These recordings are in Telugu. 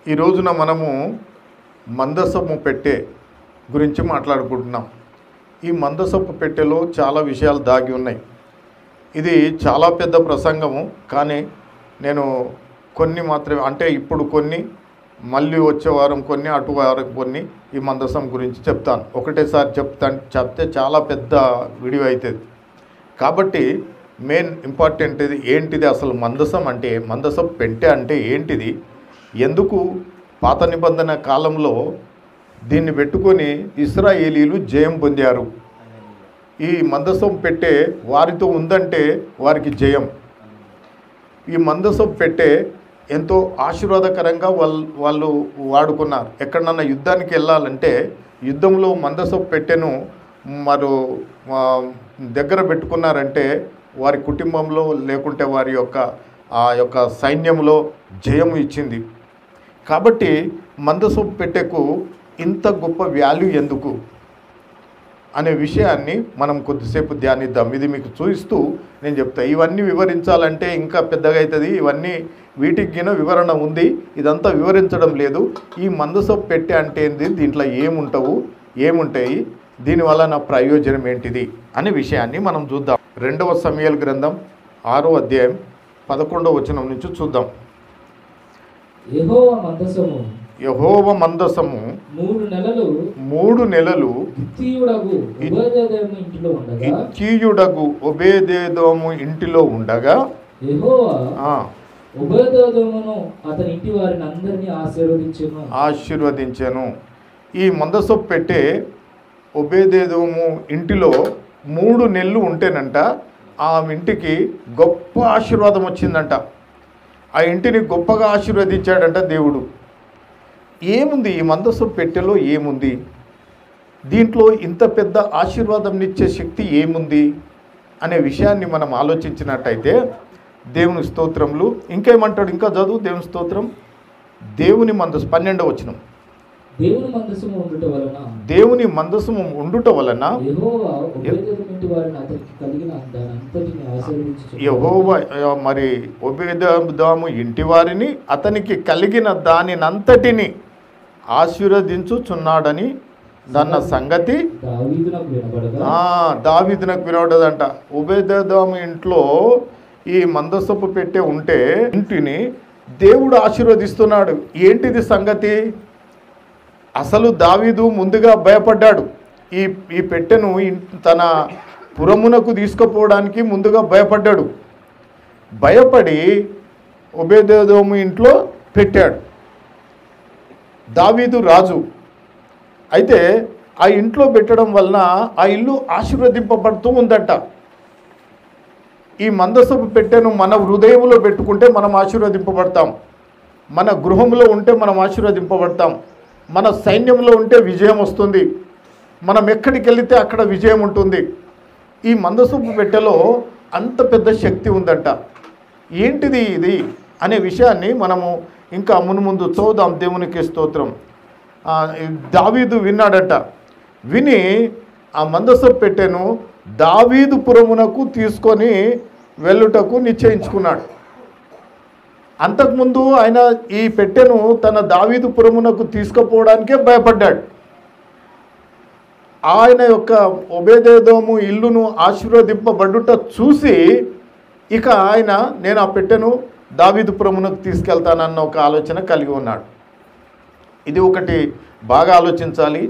ఈ రోజున మనము మందసము పెట్టె గురించి మాట్లాడుకుంటున్నాం. ఈ మందసపు పెట్టెలో చాలా విషయాలు దాగి ఉన్నాయి. ఇది చాలా పెద్ద ప్రసంగము, కానీ నేను కొన్ని మాత్రమే, అంటే ఇప్పుడు కొన్ని, మళ్ళీ వచ్చే వారం కొన్ని, అటు వారం కొన్ని ఈ మందసం గురించి చెప్తాను. ఒకటేసారి చెప్తే చాలా పెద్ద వీడియో అవుతుంది. కాబట్టి మెయిన్ ఇంపార్టెంట్ ఇది ఏంటిది, అసలు మందసం అంటే, మందసపు పెట్టె అంటే ఏంటిది, ఎందుకు పాత నిబంధన కాలంలో దీన్ని పెట్టుకొని ఇశ్రాయేలీలు జయం పొందారు. ఈ మందసం పెట్టె వారితో ఉందంటే వారికి జయం. ఈ మందసం పెట్టె ఎంతో ఆశీర్వాదకరంగా వాళ్ళు వాడుకున్నారు. ఎక్కడన్నా యుద్ధానికి వెళ్ళాలంటే యుద్ధంలో మందసం పెట్టెను మరో దగ్గర పెట్టుకున్నారంటే వారి కుటుంబంలో లేకుంటే వారి యొక్క సైన్యంలో జయం ఇచ్చింది. కాబట్టి మందసం పెట్టెకు ఇంత గొప్ప వాల్యూ ఎందుకు అనే విషయాన్ని మనం కొద్దిసేపు ధ్యానిద్దాం. ఇది మీకు చూపిస్తూ నేను చెప్తా. ఇవన్నీ వివరించాలంటే ఇంకా పెద్దగా అవుతుంది. ఇవన్నీ వీటికి వివరణ ఉంది, ఇదంతా వివరించడం లేదు. ఈ మందసపు పెట్టె అంటే ఏంది, దీంట్లో ఏముంటాయి, దీనివల్ల నా ప్రయోజనం ఏంటిది అనే విషయాన్ని మనం చూద్దాం. 2వ సమూయేలు గ్రంథం 6వ అధ్యాయం 11వ వచనం నుంచి చూద్దాం. యెహోవా మందసము 3 నెలలు హిత్తీయుడగు ఓబేదెదోము ఇంటిలో ఉండగా ఆశీర్వదించెను. ఈ మందసపు పెట్టె ఓబేదెదోము ఇంటిలో 3 నెలలు ఉంటేనంట ఆ ఇంటికి గొప్ప ఆశీర్వాదం వచ్చిందంట. ఆ ఇంటిని గొప్పగా ఆశీర్వదించాడంట దేవుడు. ఏముంది ఈ మందసపు పెట్టెలో, ఏముంది దీంట్లో, ఇంత పెద్ద ఆశీర్వాదంనిచ్చే శక్తి ఏముంది అనే విషయాన్ని మనం ఆలోచించినట్టయితే, దేవుని స్తోత్రములు. ఇంకేమంటాడు, ఇంకా చదువు దేవుని స్తోత్రం. దేవుని మందసం 12వ వచనం. దేవుని మందసము ఉండుట వలన యెహోవా మరి ఓబేదెదోము ఇంటి వారిని అతనికి కలిగిన దానినంతటిని ఆశీర్వదించుచున్నాడని దన్న సంగతి దావీదునకు వినబడదంట. ఓబేదెదోము ఇంట్లో ఈ మందసపు పెట్టె ఉంటే ఇంటిని దేవుడు ఆశీర్వదిస్తున్నాడు. ఏంటిది సంగతి? అసలు దావీదు ముందుగా భయపడ్డాడు. ఈ పెట్టెను తన పురమునకు తీసుకుపోవడానికి ముందుగా భయపడ్డాడు. భయపడి ఓబేదెదోము ఇంట్లో పెట్టాడు. దావీదు రాజు అయితే ఆ ఇంట్లో పెట్టడం వలన ఆ ఇల్లు ఆశీర్వదింపబడుతూ ఉందట. ఈ మందసపు పెట్టెను మన హృదయంలో పెట్టుకుంటే మనం ఆశీర్వదింపబడతాం. మన గృహంలో ఉంటే మనం ఆశీర్వదింపబడతాం. మన సైన్యంలో ఉంటే విజయం వస్తుంది. మనం ఎక్కడికి వెళితే అక్కడ విజయం ఉంటుంది. ఈ మందసపు పెట్టెలో అంత పెద్ద శక్తి ఉందంట. ఏంటిది ఇది అనే విషయాన్ని మనము ఇంకా ముందు చూద్దాం. దేవునికి స్తోత్రం. దావీదు విన్నాడట. విని ఆ మందసపు పెట్టెను దావీదు పురమునకు తీసుకొని వెళ్ళుటకు నిశ్చయించుకున్నాడు. అంతకుముందు ఆయన ఈ పెట్టెను తన దావీదు పురమునకు తీసుకుపోవడానికే భయపడ్డాడు. ఆయన యొక్క ఓబేదెదోము ఇల్లును ఆశీర్వదింపబడుట చూసి ఇక ఆయన నేను ఆ పెట్టెను దావీదు పురమునకు తీసుకెళ్తానన్న ఒక ఆలోచన కలిగి ఉన్నాడు. ఇది ఒకటి బాగా ఆలోచించాలి.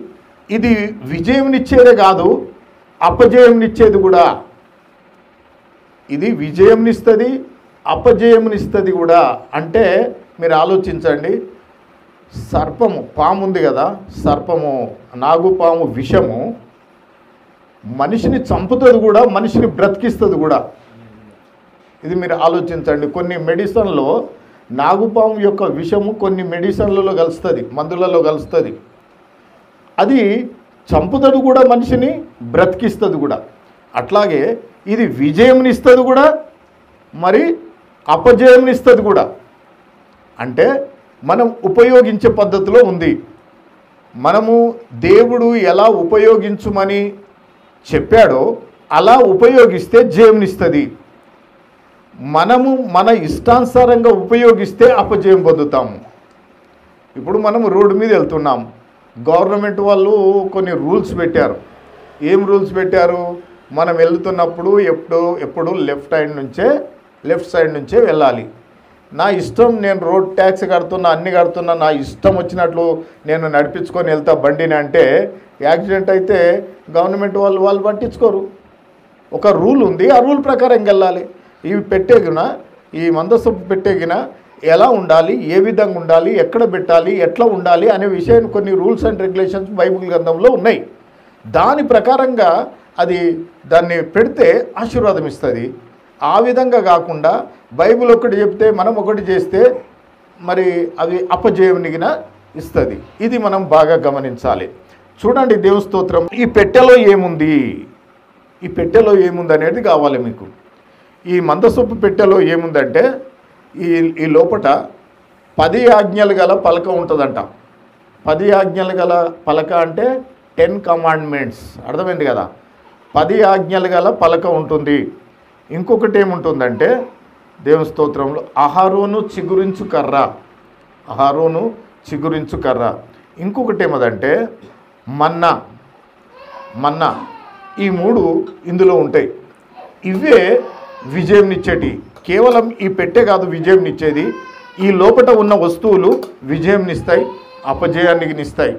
ఇది విజయంనిచ్చేదే కాదు, అపజయంనిచ్చేది కూడా. ఇది విజయంనిస్తుంది, అపజయంనిస్తుంది కూడా. అంటే మీరు ఆలోచించండి, సర్పము, పాము ఉంది కదా, సర్పము, నాగుపాము విషము మనిషిని చంపుతుంది కూడా, మనిషిని బ్రతికిస్తుంది కూడా. ఇది మీరు ఆలోచించండి. కొన్ని మెడిసిన్లో నాగుపాము యొక్క విషము కొన్ని మెడిసిన్లలో కలుస్తుంది, మందులలో కలుస్తుంది. అది చంపుతుంది కూడా, మనిషిని బ్రతికిస్తుంది కూడా. అట్లాగే ఇది విజయంనిస్తుంది కూడా, మరి అపజయంనిస్తుంది కూడా. అంటే మనం ఉపయోగించే పద్ధతిలో ఉంది. మనము దేవుడు ఎలా ఉపయోగించుమని చెప్పాడో అలా ఉపయోగిస్తే జయంనిస్తుంది. మనము మన ఇష్టానుసారంగా ఉపయోగిస్తే అపజయం పొందుతాము. ఇప్పుడు మనం రోడ్డు మీద వెళ్తున్నాం, గవర్నమెంట్ వాళ్ళు కొన్ని రూల్స్ పెట్టారు. ఏం రూల్స్ పెట్టారు? మనం వెళ్తున్నప్పుడు ఎప్పుడు లెఫ్ట్ సైడ్ నుంచే వెళ్ళాలి. నా ఇష్టం, నేను రోడ్ ట్యాక్స్ కడుతున్నా, అన్నీ కడుతున్నా, నా ఇష్టం వచ్చినట్లు నేను నడిపించుకొని వెళ్తా బండిని అంటే యాక్సిడెంట్ అయితే గవర్నమెంట్ వాళ్ళు పట్టించుకోరు. ఒక రూల్ ఉంది, ఆ రూల్ ప్రకారం వెళ్ళాలి. ఇవి పెట్టేగిన, ఈ మందసం పెట్టేగిన ఎలా ఉండాలి, ఏ విధంగా ఉండాలి, ఎక్కడ పెట్టాలి, ఎట్లా ఉండాలి అనే విషయాన్ని కొన్ని రూల్స్ అండ్ రెగ్యులేషన్స్ బైబిల్ గ్రంథంలో ఉన్నాయి. దాని ప్రకారంగా దాన్ని పెడితే ఆశీర్వాదం ఇస్తుంది. ఆ విధంగా కాకుండా బైబిల్ ఒకటి చెప్తే మనం ఒకటి చేస్తే మరి అవి అపజయమునిగిన ఇస్తుంది. ఇది మనం బాగా గమనించాలి. చూడండి, దేవుని స్తోత్రం. ఈ పెట్టెలో ఏముంది అనేది కావాలి మీకు. ఈ మందసపు పెట్టెలో ఏముందంటే ఈ లోపట 10 ఆజ్ఞలు గల పలక ఉంటుందంట. 10 ఆజ్ఞలు గల పలక అంటే 10 కమాండ్మెంట్స్, అర్థమైంది కదా. 10 ఆజ్ఞలు గల పలక ఉంటుంది. ఇంకొకటి ఏముంటుందంటే దేవుని స్తోత్రంలో అహరోను చిగురించు కర్ర. ఇంకొకటి ఏమదంటే మన్నా. ఈ 3 ఇందులో ఉంటాయి. ఇవే విజయంనిచ్చేటి. కేవలం ఈ పెట్టే కాదు విజయంనిచ్చేది, ఈ లోపట ఉన్న వస్తువులు విజయంనిస్తాయి, అపజయాన్నిస్తాయి,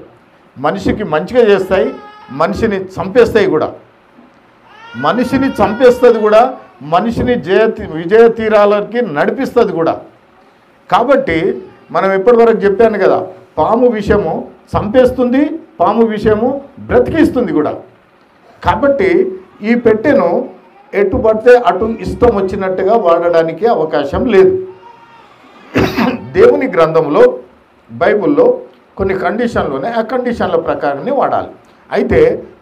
మనిషికి మంచిగా చేస్తాయి, మనిషిని చంపేస్తాయి కూడా. మనిషిని విజయ తీరాలకి నడిపిస్తుంది కూడా. కాబట్టి మనం ఎప్పటివరకు చెప్పాను కదా, పాము విషయము చంపేస్తుంది, పాము విషయము బ్రతికిస్తుంది కూడా. కాబట్టి ఈ పెట్టెను ఎటు పడితే అటు ఇష్టం వచ్చినట్టుగా వాడడానికి అవకాశం లేదు. దేవుని గ్రంథంలో బైబిల్లో కొన్ని కండిషన్లు ఉన్నాయి, ఆ కండిషన్ల ప్రకారమే వాడాలి. అయితే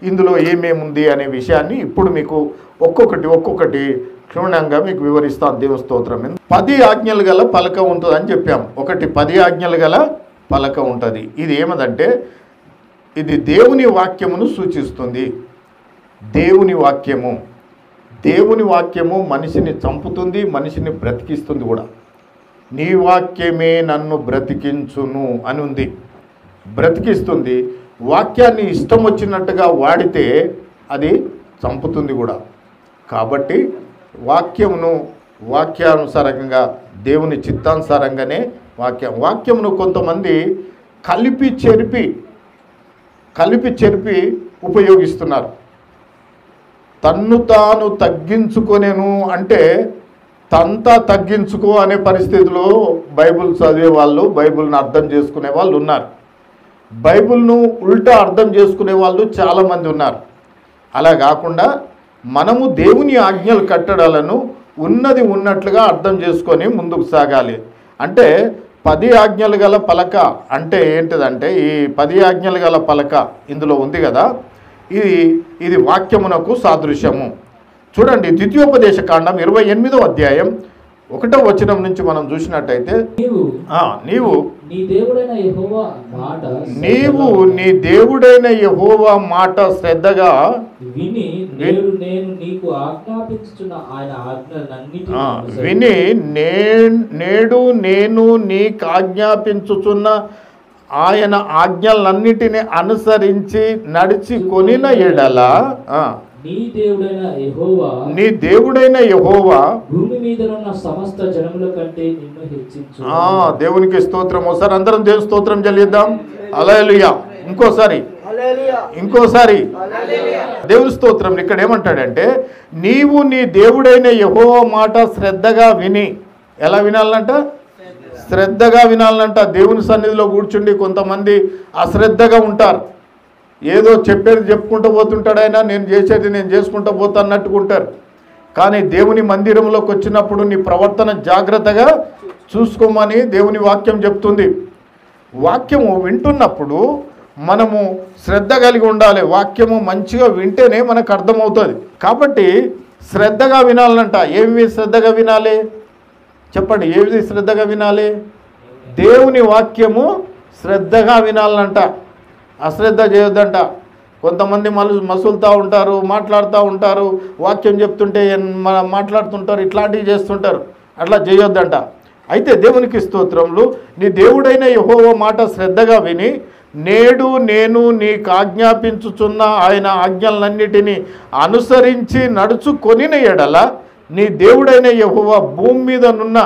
ఇందులో ఏమేముంది అనే విషయాన్ని ఇప్పుడు మీకు ఒక్కొక్కటి క్షుణ్ణంగా మీకు వివరిస్తాను. దేవుని స్తోత్రం. 10 ఆజ్ఞలు గల పలక ఉంటుంది అని చెప్పాం. 10 ఆజ్ఞలు గల పలక ఉంటుంది. ఇది ఏమదంటే ఇది దేవుని వాక్యమును సూచిస్తుంది. దేవుని వాక్యము మనిషిని చంపుతుంది, మనిషిని బ్రతికిస్తుంది కూడా. నీ వాక్యమే నన్ను బ్రతికించును అని ఉంది. బ్రతికిస్తుంది. వాక్యాన్ని ఇష్టం వచ్చినట్టుగా వాడితే అది చంపుతుంది కూడా. కాబట్టి వాక్యానుసారంగా దేవుని చిత్తానుసారంగానే వాక్యమును కొంతమంది కలిపి చెరిపి ఉపయోగిస్తున్నారు. తన్ను తాను తగ్గించుకొనేను అంటే తంతా తగ్గించుకో అనే పరిస్థితిలో బైబిల్ చదివే వాళ్ళు, బైబిల్ని అర్థం చేసుకునే వాళ్ళు ఉన్నారు. బైబిల్ను ఉల్టా అర్థం చేసుకునే వాళ్ళు చాలామంది ఉన్నారు. అలా కాకుండా మనము దేవుని ఆజ్ఞలు కట్టడాలను ఉన్నట్లుగా అర్థం చేసుకొని ముందుకు సాగాలి. అంటే 10 ఆజ్ఞలు గల పలక అంటే ఏంటిదంటే ఈ 10 ఆజ్ఞలు గల పలక ఇందులో ఉంది కదా, ఇది వాక్యమునకు సాదృశ్యము. చూడండి, ద్వితీయోపదేశ కాండం 28వ అధ్యాయం 1వ వచనం నుంచి మనం చూసినట్టయితే నీవు నీ దేవుడైన యెహోవా మాట శ్రద్ధగా విని నేడు నేను నీకు ఆజ్ఞాపించుచున్న ఆయన ఆజ్ఞలన్నిటిని అనుసరించి నడిచి కొనిన ఎడల నీ దేవుడైన యెహోవా భూమి మీద ఉన్న సమస్త జనముల కంటే నిన్ను హెచ్చించు. దేవునికి స్తోత్రం. ఒకసారి అందరం దేవుని స్తోత్రం చెల్లిద్దాం. హల్లెలూయా. ఇంకోసారి దేవుని స్తోత్రం. ఇక్కడ ఏమంటాడంటే నీవు నీ దేవుడైన యెహోవా మాట శ్రద్ధగా విని. ఎలా వినాలంట? శ్రద్ధగా వినాలంట. దేవుని సన్నిధిలో కూర్చుండి కొంతమంది అశ్రద్ధగా ఉంటారు. ఏదో చెప్పేది చెప్పుకుంటూ పోతుంటాడు ఆయన, నేను చేసేది నేను చేసుకుంటూ పోతా అన్నట్టుకుంటారు. కానీ దేవుని మందిరంలోకి వచ్చినప్పుడు నీ ప్రవర్తన జాగ్రత్తగా చూసుకోమని దేవుని వాక్యం చెప్తుంది. వాక్యము వింటున్నప్పుడు మనము శ్రద్ధ కలిగి ఉండాలి. వాక్యము మంచిగా వింటేనే మనకు అర్థమవుతుంది. కాబట్టి శ్రద్ధగా వినాలంట. ఏమి శ్రద్ధగా వినాలి చెప్పండి? ఏది శ్రద్ధగా వినాలి? దేవుని వాక్యము శ్రద్ధగా వినాలంట. అశ్రద్ధ చేయొద్దంట. కొంతమంది మసులుతూ ఉంటారు, మాట్లాడుతూ ఉంటారు, వాక్యం చెప్తుంటే మాట్లాడుతుంటారు, ఇట్లాంటివి చేస్తుంటారు. అట్లా చేయొద్దంట. అయితే దేవునికి స్తోత్రములు. నీ దేవుడైన యెహోవా మాట శ్రద్ధగా విని నేడు నేను నీకు ఆజ్ఞాపించుచున్న ఆయన ఆజ్ఞలన్నిటినీ అనుసరించి నడుచుకొనిన ఎడల నీ దేవుడైన యెహోవా భూమి మీద నున్న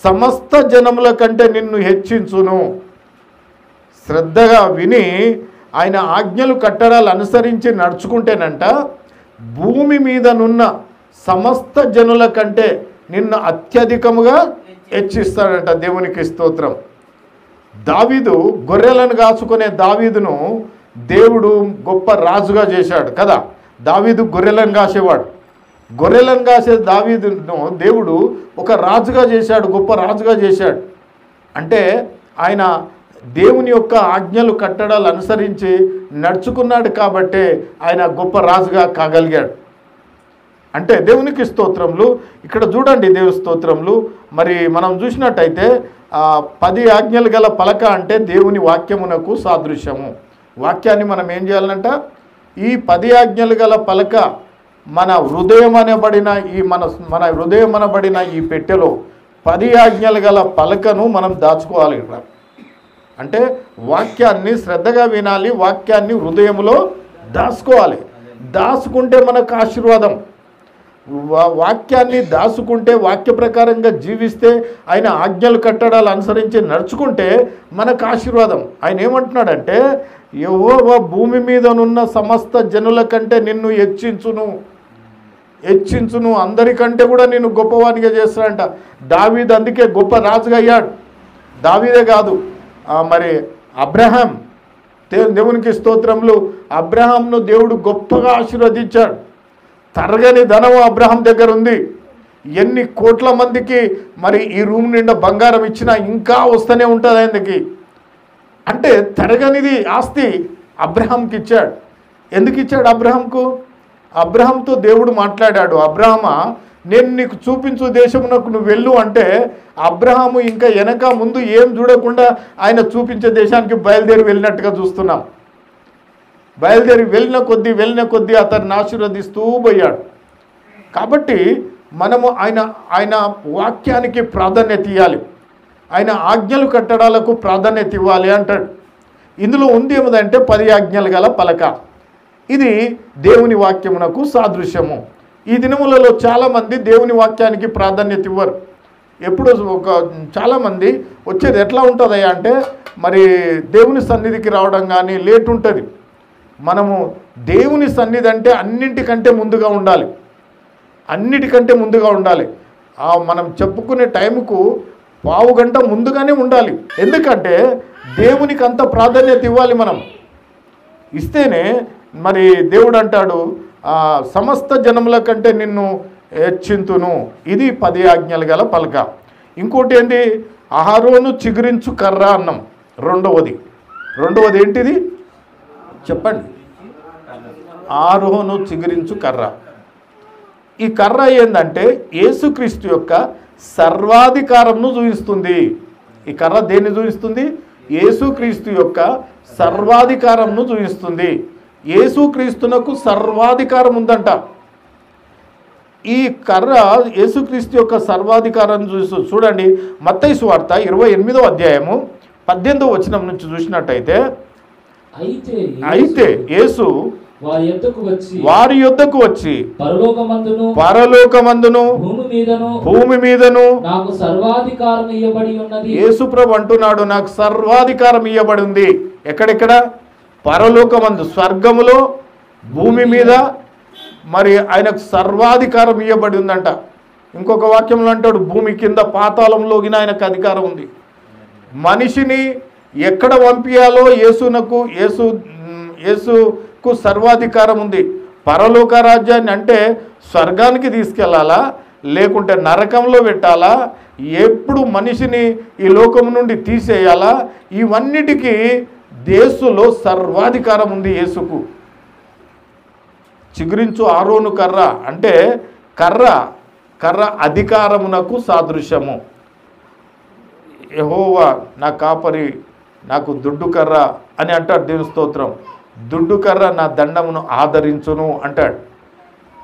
సమస్త జనముల కంటే నిన్ను హెచ్చించును. శ్రద్ధగా విని ఆయన ఆజ్ఞలు కట్టడాలు అనుసరించి నడుచుకుంటేనంట భూమి మీద నున్న సమస్త జనుల కంటే నిన్ను అత్యధికముగా హెచ్చిస్తాడంట. దేవునికి స్తోత్రం. దావీదు గొర్రెలను కాచుకునే దావీదును దేవుడు గొప్ప రాజుగా చేశాడు కదా. దావీదు గొర్రెలను కాసేవాడు. గొర్రెలను కాసే దావీదును దేవుడు ఒక రాజుగా చేశాడు, గొప్ప రాజుగా చేశాడు. అంటే ఆయన దేవుని యొక్క ఆజ్ఞలు కట్టడాలు అనుసరించి నడుచుకున్నాడు కాబట్టే ఆయన గొప్ప రాజుగా కాగలిగాడు. అంటే దేవునికి స్తోత్రములు. ఇక్కడ చూడండి దేవుని స్తోత్రములు. మరి మనం చూసినట్టయితే 10 ఆజ్ఞలు గల పలక అంటే దేవుని వాక్యమునకు సాదృశ్యము. వాక్యాన్ని మనం ఏం చేయాలంట? ఈ 10 ఆజ్ఞలు గల పలక మన హృదయం అనబడిన మన హృదయం అనబడిన ఈ పెట్టెలో 10 ఆజ్ఞలు గల పలకను మనం దాచుకోవాలి. ఇక్కడ అంటే వాక్యాన్ని శ్రద్ధగా వినాలి, వాక్యాన్ని హృదయంలో దాచుకోవాలి. దాచుకుంటే మనకు ఆశీర్వాదం. వాక్యాన్ని దాచుకుంటే, వాక్య ప్రకారంగా జీవిస్తే, ఆయన ఆజ్ఞలు కట్టడాలు అనుసరించి నడుచుకుంటే మనకు ఆశీర్వాదం. ఆయన ఏమంటున్నాడంటే యెహోవా భూమి మీదనున్న సమస్త జనుల కంటే నిన్ను హెచ్చించును, అందరికంటే కూడా నిన్ను గొప్పవానిగా చేస్తాడంట. దావీదు అందుకే గొప్ప రాజుగా అయ్యాడు. దావీదే కాదు, మరి అబ్రహాం, దేవునికి స్తోత్రములు, అబ్రహాంను దేవుడు గొప్పగా ఆశీర్వదించాడు. తరగని ధనం అబ్రహాం దగ్గర ఉంది. ఎన్ని కోట్ల మందికి మరి ఈ రూమ్ నిండా బంగారం ఇచ్చినా ఇంకా వస్తూనే ఉంటుంది ఆయనకి. అంటే తరగనిది ఆస్తి అబ్రహాంకి ఇచ్చాడు. ఎందుకు ఇచ్చాడు అబ్రహాంకు? అబ్రహాంతో దేవుడు మాట్లాడాడు. అబ్రహామా, నేను నీకు చూపించు దేశమునకు నువ్వు వెళ్ళు అంటే అబ్రహాము ఇంకా వెనక ముందు ఏం చూడకుండా ఆయన చూపించే దేశానికి బయలుదేరి వెళ్ళినట్టుగా చూస్తున్నాం. బయలుదేరి వెళ్ళిన కొద్దీ అతన్ని ఆశీర్వదిస్తూ పోయాడు. కాబట్టి మనము ఆయన వాక్యానికి ప్రాధాన్యత ఇవ్వాలి, ఆయన ఆజ్ఞలు కట్టడాలకు ప్రాధాన్యత ఇవ్వాలి అంటాడు. ఇందులో ఉంది ఏమిటంటే 10 ఆజ్ఞలు గల పలక. ఇది దేవుని వాక్యమునకు సాదృశ్యము. ఈ దినములలో చాలామంది దేవుని వాక్యానికి ప్రాధాన్యత ఇవ్వరు. ఎప్పుడు చాలామంది వచ్చేది ఎట్లా ఉంటుందయ్యా అంటే మరి దేవుని సన్నిధికి రావడం కానీ లేట్ ఉంటుంది. మనము దేవుని సన్నిధి అంటే అన్నింటికంటే ముందుగా ఉండాలి, అన్నిటికంటే ముందుగా ఉండాలి. మనం చెప్పుకునే టైంకు 1/2 గంట ముందుగానే ఉండాలి. ఎందుకంటే దేవునికి అంత ప్రాధాన్యత ఇవ్వాలి. మనం ఇస్తేనే మరి దేవుడు అంటాడు సమస్త జనముల కంటే నిన్ను హెచ్చింతును. ఇది 10 ఆజ్ఞలు గల పలక. ఇంకోటి ఏంటి? అహరోను చిగురించు కర్ర అన్నం. రెండవది ఏంటిది చెప్పండి? అహరోను చిగురించు కర్ర. ఈ కర్ర ఏంటంటే యేసుక్రీస్తు యొక్క సర్వాధికారంను చూపిస్తుంది. ఈ కర్ర దేన్ని చూపిస్తుంది? యేసుక్రీస్తు యొక్క సర్వాధికారంను చూపిస్తుంది. యేసుక్రీస్తునకు సర్వాధికారం ఉందంట. ఈ కర్ర యేసుక్రీస్తు యొక్క సర్వాధికారాన్ని చూడండి. మత్తయి సువార్త 28వ అధ్యాయము 18వ వచనం నుంచి చూసినట్టయితే, అయితే యేసు వారి యొద్దకు వచ్చి పరలోకమందును భూమి మీదను నాకు సర్వాధికారం ఇయ్యబడి ఉన్నది. యేసు ప్రభు అంటున్నాడు, నాకు సర్వాధికారం ఇయ్యబడి ఉంది. ఎక్కడెక్కడ? పరలోకమందు, స్వర్గములో, భూమి మీద మరి ఆయనకు సర్వాధికారం ఇవ్వబడి ఉందంట. ఇంకొక వాక్యంలో అంటాడు, భూమి కింద పాతాళంలోగిన ఆయనకు అధికారం ఉంది. మనిషిని ఎక్కడ పంపించాలో యేసుకు సర్వాధికారం ఉంది. పరలోక రాజ్యాన్ని అంటే స్వర్గానికి తీసుకెళ్లాలా లేకుంటే నరకంలో పెట్టాలా, ఎప్పుడు మనిషిని ఈ లోకం నుండి తీసేయాలా, ఇవన్నిటికీ యేసులో సర్వాధికారం ఉంది. యేసుకు చిగురించు అహరోను కర్ర అంటే కర్ర అధికారమునకు సాదృశ్యము. యెహోవా నా కాపరి, నాకు దుడ్డు కర్ర అని అంటాడు దేవుని స్తోత్రం. దుడ్డు కర్ర నా దండమును ఆదరించును అంటాడు.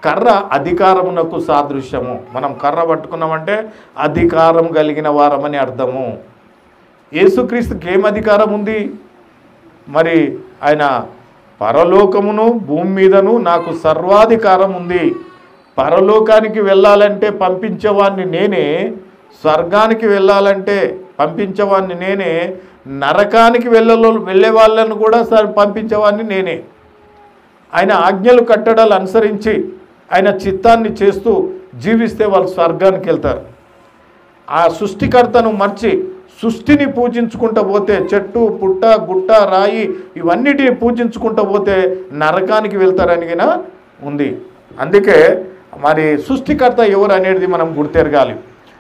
కర్ర అధికారమునకు సాదృశ్యము. మనం కర్ర పట్టుకున్నామంటే అధికారం కలిగిన వారమని అర్థము. యేసుక్రీస్తుకి ఏం అధికారం ఉంది? మరి ఆయన పరలోకమును భూమి మీదను నాకు సర్వాధికారం ఉంది. పరలోకానికి వెళ్ళాలంటే పంపించేవాడిని నేనే, స్వర్గానికి వెళ్ళాలంటే పంపించేవాడిని నేనే, నరకానికి వెళ్ళే వాళ్ళను కూడా పంపించేవాడిని నేనే. ఆయన ఆజ్ఞలు కట్టడాలు అనుసరించి ఆయన చిత్తాన్ని చేస్తూ జీవిస్తే వాళ్ళు స్వర్గానికి వెళ్తారు. ఆ సృష్టికర్తను మర్చి సృష్టిని పూజించుకుంటూ పోతే, చెట్టు పుట్ట గుట్ట రాయి ఇవన్నిటిని పూజించుకుంటూ పోతే నరకానికి వెళ్తారని ఉంది. అందుకే మరి సృష్టికర్త ఎవరు అనేది మనం గుర్తెరగాలి.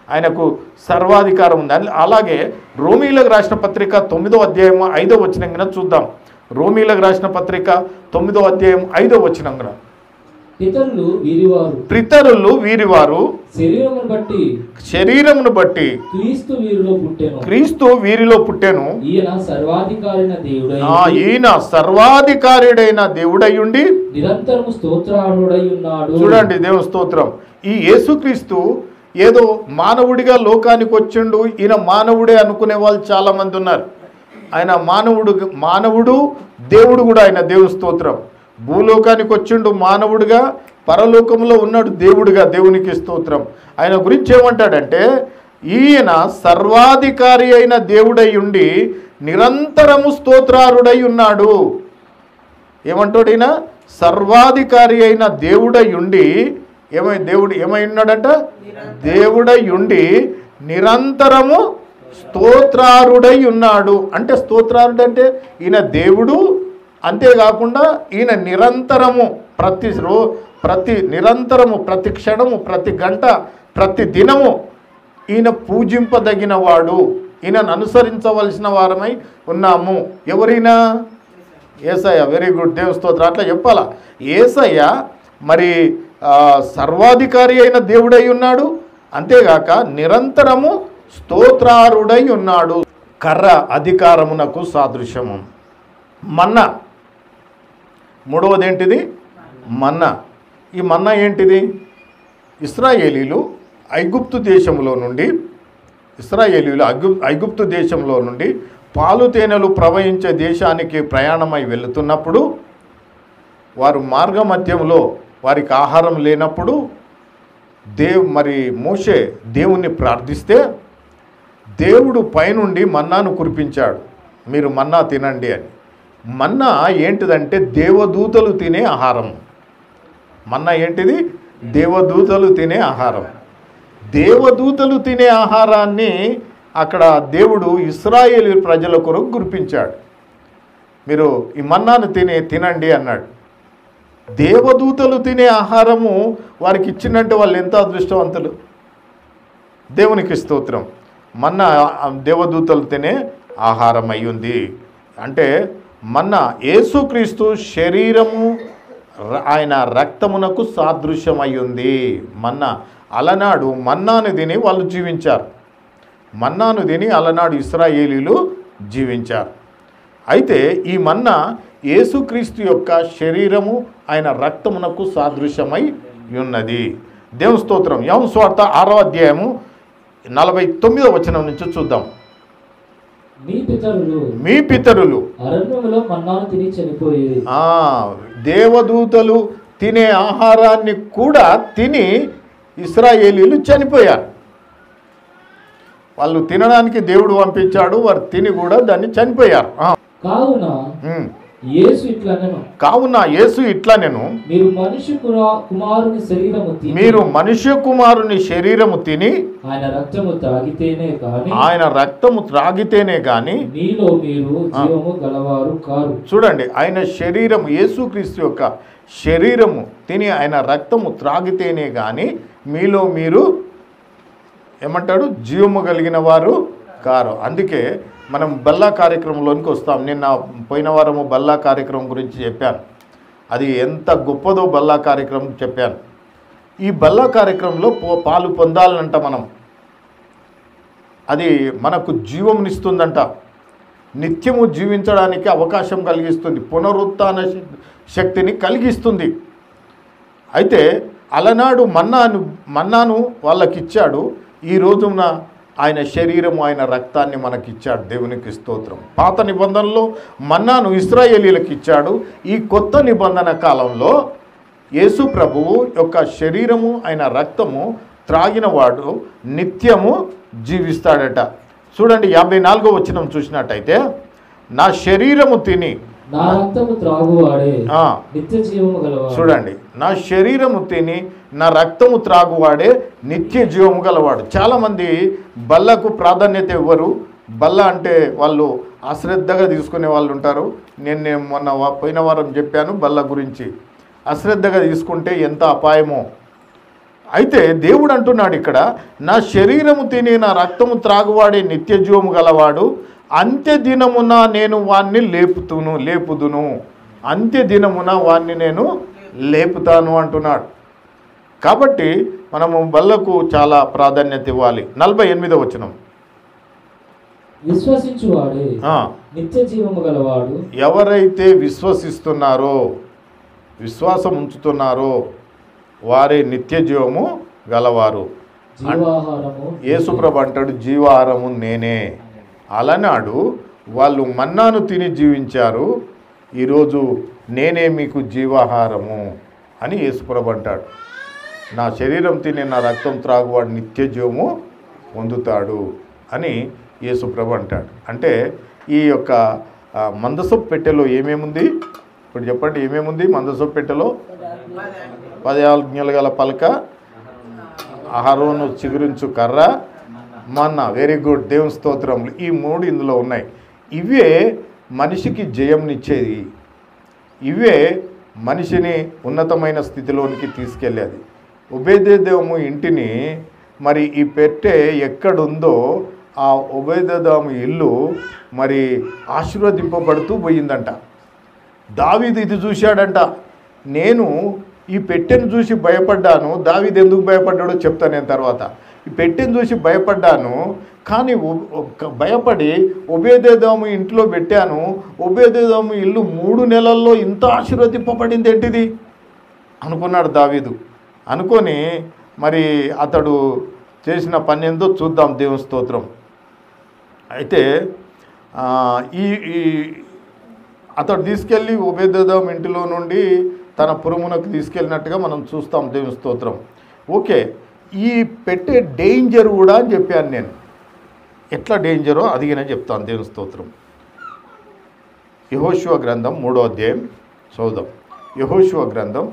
ఆయనకు సర్వాధికారం ఉంది. అలాగే రోమీలకు రాసిన పత్రిక 9వ అధ్యాయం 5వ వచనం చూద్దాం. రోమీలకు రాసిన పత్రిక 9వ అధ్యాయం 5వ వచనం. పితరులు వీరివారు శరీరమును బట్టి క్రీస్తు వీరిలో పుట్టెను. ఈయన సర్వాధికారుడైన దేవుడయ్యుండి నిరంతరము స్తోత్రార్హుడై ఉన్నాడు. చూడండి, దేవుని స్తోత్రం. ఈ యేసుక్రీస్తు ఏదో మానవుడిగా లోకానికి వచ్చిండు, ఈయన మానవుడే అనుకునే వాళ్ళు చాలా మంది ఉన్నారు. ఆయన మానవుడు దేవుడు కూడా. ఆయన దేవుని స్తోత్రం. భూలోకానికి వచ్చిండు మానవుడిగా, పరలోకంలో ఉన్నాడు దేవుడిగా. దేవునికి స్తోత్రం. ఆయన గురించి ఏమంటాడంటే, ఈయన సర్వాధికారి అయిన దేవుడై ఉండి నిరంతరము స్తోత్రారుడై ఉన్నాడు. ఏమంటాడు ఈయన? సర్వాధికారి అయిన దేవుడై ఉండి ఏమై ఉన్నాడంట? దేవుడై ఉండి నిరంతరము స్తోత్రారుడై ఉన్నాడు. అంటే స్తోత్రారుడు అంటే ఈయన దేవుడు, అంతేకాకుండా ఈయన నిరంతరము నిరంతరము ప్రతి క్షణము, ప్రతి గంట, ప్రతి దినము ఈయన పూజింపదగిన వాడు. ఈయనను అనుసరించవలసిన వారమై ఉన్నాము. ఎవరైనా? యేసయ్య. వెరీ గుడ్, దేవుని స్తోత్రం. అట్లా చెప్పాలా? యేసయ్య మరి సర్వాధికారి అయిన దేవుడై ఉన్నాడు, అంతేగాక నిరంతరము స్తోత్రారుడై ఉన్నాడు. కర్ర అధికారమునకు సాదృశ్యము. మన్నా, మూడవది ఏంటిది? మన్నా. ఈ మన్నా ఏంటిది? ఇశ్రాయేలీలు ఐగుప్తు దేశంలో నుండి పాలు తేనెలు ప్రవహించే దేశానికి ప్రయాణమై వెళుతున్నప్పుడు, వారు మార్గమధ్యంలో వారికి ఆహారం లేనప్పుడు మోషే దేవుణ్ణి ప్రార్థిస్తే దేవుడు పైనుండి మన్నాను కురిపించాడు. మీరు మన్నా తినండి అని. మన్నా ఏంటిదంటే దేవదూతలు తినే ఆహారం. మన్నా ఏంటిది? దేవదూతలు తినే ఆహారం. దేవదూతలు తినే ఆహారాన్ని అక్కడ దేవుడు ఇశ్రాయేలు ప్రజల కొరకు కురిపించాడు. మీరు ఈ మన్నాను తినండి అన్నాడు. దేవదూతలు తినే ఆహారము వారికి ఇచ్చిందంటే వాళ్ళు ఎంత అదృష్టవంతులు. దేవునికి స్తోత్రం. మన్నా దేవదూతలు తినే ఆహారం అయ్యింది. అంటే మన్నా యేసుక్రీస్తు శరీరము, ఆయన రక్తమునకు సాదృశ్యం అయ్యింది మన్నా. అలనాడు మన్నాను తిని వాళ్ళు జీవించారు. మన్నాను తిని అలనాడు ఇశ్రాయేలీలు జీవించారు. అయితే ఈ మన్నా యేసుక్రీస్తు యొక్క శరీరము, ఆయన రక్తమునకు సాదృశ్యమై ఉన్నది. దేవుని స్తోత్రం. యోహాను సువార్త 6వ అధ్యాయము 49వ వచనం నుంచి చూద్దాం. మీ పితరులు అరణ్యములో మన్నాను తిని చనిపోయేది. దేవదూతలు తినే ఆహారాన్ని కూడా తిని ఇశ్రాయేలీలు చనిపోయారు. వాళ్ళు తినడానికి దేవుడు పంపించాడు, వారు తిని కూడా దాన్ని చనిపోయారు. కావున యేసు ఇట్లా నేను మీరు మనుష్య కుమారుని శరీరము తిని ఆయన రక్తము త్రాగితేనే గాని మీలో మీరు జీవము గలవారు కారు. చూడండి, ఆయన శరీరము, యేసుక్రీస్తు యొక్క శరీరము తిని ఆయన రక్తము త్రాగితేనే గాని మీలో మీరు ఏమంటాడు? జీవము కలిగిన వారు కారు. అందుకే మనం బల్లా కార్యక్రమంలోనికి వస్తాం. నిన్న పోయిన వారము బల్లా కార్యక్రమం గురించి చెప్పాను. అది ఎంత గొప్పదో బల్లా కార్యక్రమం చెప్పాను. ఈ బల్లా కార్యక్రమంలో పాలు పొందాలంట మనం. అది మనకు జీవమునిస్తుందంట, నిత్యము జీవించడానికి అవకాశం కలిగిస్తుంది, పునరుత్థాన శక్తిని కలిగిస్తుంది. అయితే అలనాడు మన్నాను వాళ్ళకి ఇచ్చాడు. ఈ రోజున ఆయన శరీరము ఆయన రక్తాన్ని మనకిచ్చాడు. దేవునికి స్తోత్రం. పాత నిబంధనలో మన్నాను ఇశ్రాయేలీలకు ఇచ్చాడు. ఈ కొత్త నిబంధన కాలంలో యేసు ప్రభువు యొక్క శరీరము ఆయన రక్తము త్రాగినవాడు నిత్యము జీవిస్తాడట. చూడండి 54వ వచనం చూసినట్టయితే, నా శరీరము తిని నా రక్తము త్రాగువాడే నిత్య జీవము గలవాడు. చూడండి, నా శరీరము తిని నా రక్తము త్రాగువాడే నిత్య జీవము గలవాడు. చాలామంది బల్లకు ప్రాధాన్యత ఇవ్వరు. బల్ల అంటే వాళ్ళు అశ్రద్ధగా తీసుకునే వాళ్ళు ఉంటారు. నేను మొన్న పోయిన వారం చెప్పాను బల్ల గురించి. అశ్రద్ధగా తీసుకుంటే ఎంత అపాయమో. అయితే దేవుడు అంటున్నాడు ఇక్కడ, నా శరీరము తిని నా రక్తము త్రాగువాడే నిత్య జీవము గలవాడు, అంత్య దినమున నేను వాణ్ణి లేపుదును, అంత్య దినమున వాణ్ణి నేను లేపుతాను అంటున్నాడు. కాబట్టి మనము బల్లకు చాలా ప్రాధాన్యత ఇవ్వాలి. 48వ వచనం, విశ్వసించువాడే నిత్య జీవము గలవాడు. ఎవరైతే విశ్వసిస్తున్నారో, విశ్వాసం ఉంచుతున్నారో వారే నిత్య జీవము గలవారు. యేసుప్రభు అంటాడు, జీవాహారము నేనే. అలనాడు వాళ్ళు మన్నాను తిని జీవించారు. ఈరోజు నేనే మీకు జీవాహారము అని యేసుప్రభు అంటాడు. నా శరీరం తిని నా రక్తం త్రాగువాడు నిత్య జీవము పొందుతాడు అని యేసుప్రభు అంటాడు. అంటే ఈ యొక్క మందసపు పెట్టెలో ఏమేముంది ఇప్పుడు చెప్పండి? ఏమేముంది మందసపు పెట్టెలో? 10 ఆజ్ఞలు గల పలక, అహరోను చిగురించు కర్ర, మన్నా. వెరీ గుడ్, దేవుని స్తోత్రములు. ఈ 3 ఇందులో ఉన్నాయి. ఇవే మనిషికి జయంనిచ్చేది. ఇవే మనిషిని ఉన్నతమైన స్థితిలోనికి తీసుకెళ్ళేది. ఒబేదెదోము ఇంటిని మరి ఈ పెట్టె ఎక్కడుందో ఆ ఒబేదెదోము ఇల్లు మరి ఆశీర్వదింపబడుతూ పోయిందంట. దావీదు ఇది చూశాడంట. నేను ఈ పెట్టెను చూసి భయపడ్డాను. దావీదు ఎందుకు భయపడ్డాడో చెప్తాను నేను తర్వాత. ఈ పెట్టెను చూసి భయపడ్డాను, కానీ భయపడి ఒబేదెదోము ఇంట్లో పెట్టాను. ఒబేదెదోము ఇల్లు 3 నెలల్లో ఇంత ఆశీర్వదింపబడింది ఏంటిది అనుకున్నాడు దావీదు. అనుకొని మరి అతడు చేసిన పని ఏందో చూద్దాం. దేవుని స్తోత్రం. అయితే అతడు తీసుకెళ్ళి ఒబేదెదోము ఇంటిలో నుండి తన పురమునకు తీసుకెళ్ళినట్టుగా మనం చూస్తాం. దేవుని స్తోత్రం. ఓకే, ఈ పెట్టే డేంజర్ కూడా అని చెప్పాను నేను. ఎట్లా డేంజరో అదిగిన చెప్తాను. దేవుని స్తోత్రం. యెహోషువ గ్రంథం 3వ అధ్యాయం చదువుదాం. యెహోషువ గ్రంథం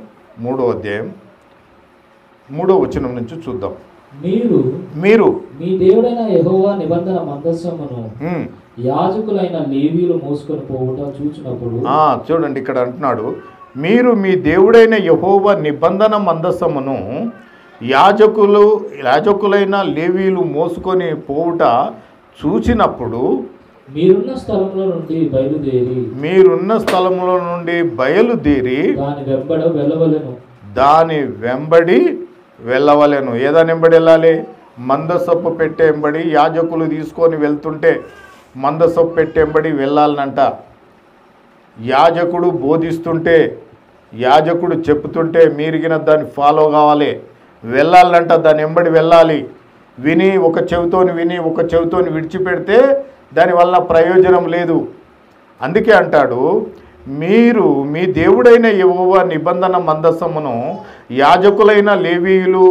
3వ అధ్యాయం 3వ వచనం నుంచి చూద్దాం. మీరు మీ దేవుడైన యెహోవా నిబంధన మందసమును యాజకులైన లేవీయులు మోసుకొని పోవుట చూచినప్పుడు. చూడండి, ఇక్కడ అంటున్నాడు, మీరు మీ దేవుడైన యెహోవా నిబంధన మందసమును యాజకులైన లేవీయులు మోసుకొని పోవుట చూచినప్పుడు మీరున్న స్థలములో నుండి బయలుదేరి దాని వెంబడి వెళ్ళవలెను. ఏదాని వెంబడి వెళ్ళాలి? మందసపు పెట్టే వెంబడి. యాజకులు తీసుకొని వెళ్తుంటే మందసపు పెట్టే వెంబడి వెళ్ళాలనంట. యాజకుడు బోధిస్తుంటే, యాజకుడు చెప్తుంటే మీరిగిన దాన్ని ఫాలో కావాలి, వెళ్ళాలంట. దాని వెంబడి వెళ్ళాలి. విని ఒక చెవితోని విని ఒక చెవితోని విడిచిపెడితే దానివల్ల ప్రయోజనం లేదు. అందుకే అంటాడు, మీరు మీ దేవుడైన యెహోవా నిబంధన మందసమును యాజకులైన లేవీయులు